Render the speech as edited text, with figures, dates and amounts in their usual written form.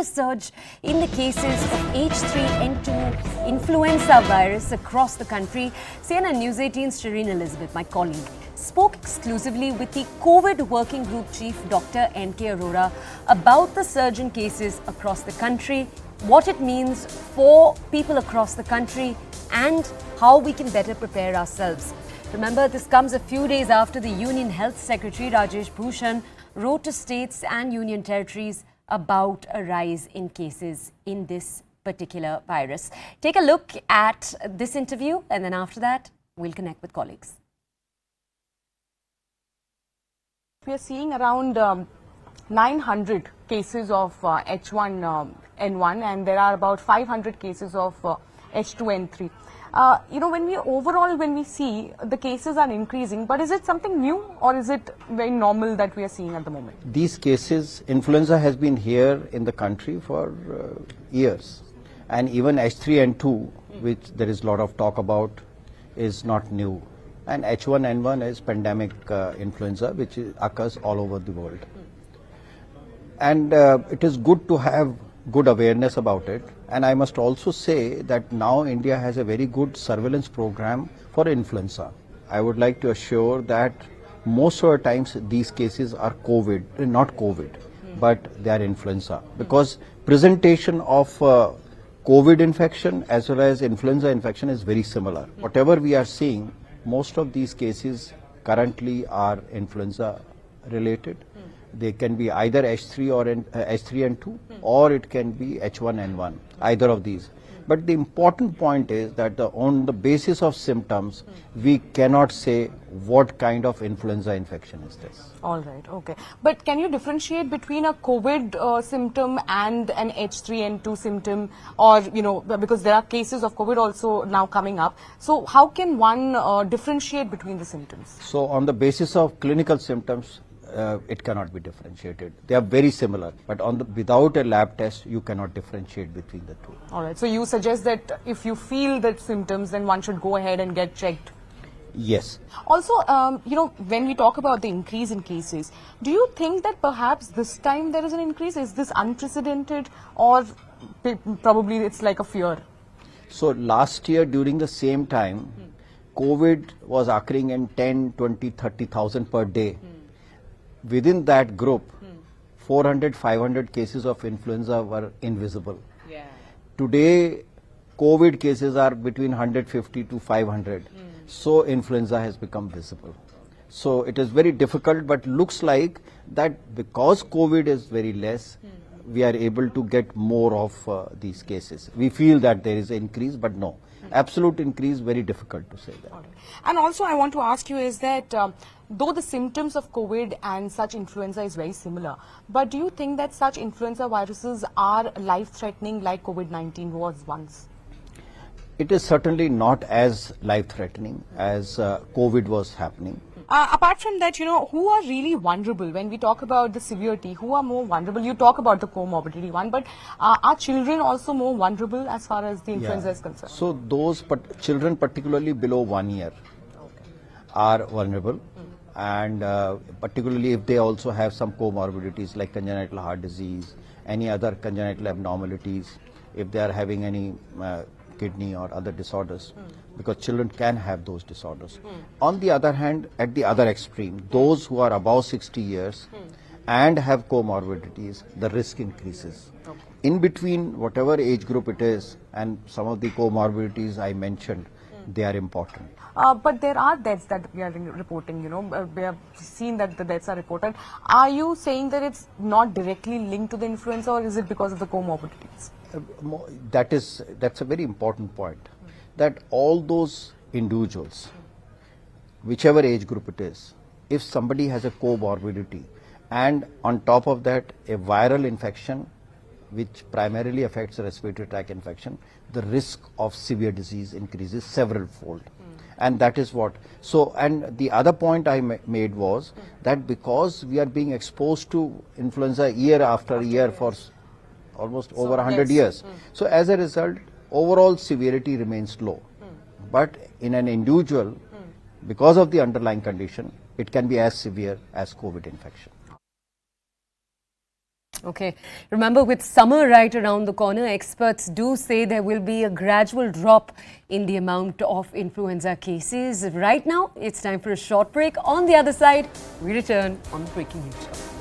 a surge in the cases of H3N2 Influenza virus across the country. CNN News 18's Shireen Elizabeth, my colleague, spoke exclusively with the COVID Working Group Chief Dr. NK Arora about the surge in cases across the country, what it means for people across the country, and how we can better prepare ourselves. Remember, this comes a few days after the Union Health Secretary Rajesh Bhushan wrote to states and union territories about a rise in cases in this particular virus. Take a look at this interview, and then after that, we'll connect with colleagues. We are seeing around 900 cases of H3N2, and there are about 500 cases of H3N2. When we see the cases are increasing, but is it something new or is it very normal that we are seeing at the moment? These cases, influenza has been here in the country for years, and even H3N2, which there is a lot of talk about, is not new. And H1N1 is pandemic influenza, which occurs all over the world. And it is good to have good awareness about it. And I must also say that now India has a very good surveillance program for influenza. I would like to assure that most of the times these cases are COVID, not COVID, but they are influenza. Because presentation of COVID infection as well as influenza infection is very similar. Whatever we are seeing, most of these cases currently are influenza related. They can be either H3 or H3N2 or it can be H1N1, either of these. But the important point is that on the basis of symptoms, we cannot say what kind of influenza infection is this. All right, okay. But can you differentiate between a COVID symptom and an H3N2 symptom, or, because there are cases of COVID also now coming up. So how can one differentiate between the symptoms? So on the basis of clinical symptoms, it cannot be differentiated. They are very similar, but without a lab test, you cannot differentiate between the two. All right. So you suggest that if you feel that symptoms, then one should go ahead and get checked. Yes. Also, when we talk about the increase in cases, do you think that perhaps this time there is an increase? Is this unprecedented, or probably it's like a fear? So last year during the same time, COVID was occurring in 10, 20, 30,000 per day. Within that group, 400, 500 cases of influenza were invisible. Yeah. Today, COVID cases are between 150 to 500. So influenza has become visible. So it is very difficult, but looks like that because COVID is very less, we are able to get more of these cases. We feel that there is an increase, but no. Absolute increase, very difficult to say that. Right. And also I want to ask you is that though the symptoms of COVID and such influenza is very similar, but do you think that such influenza viruses are life-threatening like COVID-19 was once? It is certainly not as life-threatening as COVID was happening. Apart from that, who are really vulnerable when we talk about the severity? Who are more vulnerable? You talk about the comorbidity one, but are children also more vulnerable as far as the influenza is concerned? So those children, particularly below 1 year, are vulnerable, and particularly if they also have some comorbidities like congenital heart disease, any other congenital abnormalities, if they are having any kidney or other disorders, because children can have those disorders. On the other hand, at the other extreme, those who are above 60 years and have comorbidities, the risk increases. Okay. In between, whatever age group it is, and some of the comorbidities I mentioned, they are important. But there are deaths that we are reporting, we have seen that the deaths are reported. Are you saying that it's not directly linked to the influenza, or is it because of the comorbidities? That's a very important point, that all those individuals, whichever age group it is, if somebody has a comorbidity and on top of that a viral infection which primarily affects the respiratory tract infection, the risk of severe disease increases several fold. And that is what. So, and the other point I made was that because we are being exposed to influenza year after year for almost over 100 years. So as a result, overall severity remains low. But in an individual, because of the underlying condition, it can be as severe as COVID infection. Okay. Remember, with summer right around the corner, experts do say there will be a gradual drop in the amount of influenza cases. Right now, it's time for a short break. On the other side, we return on Breaking News.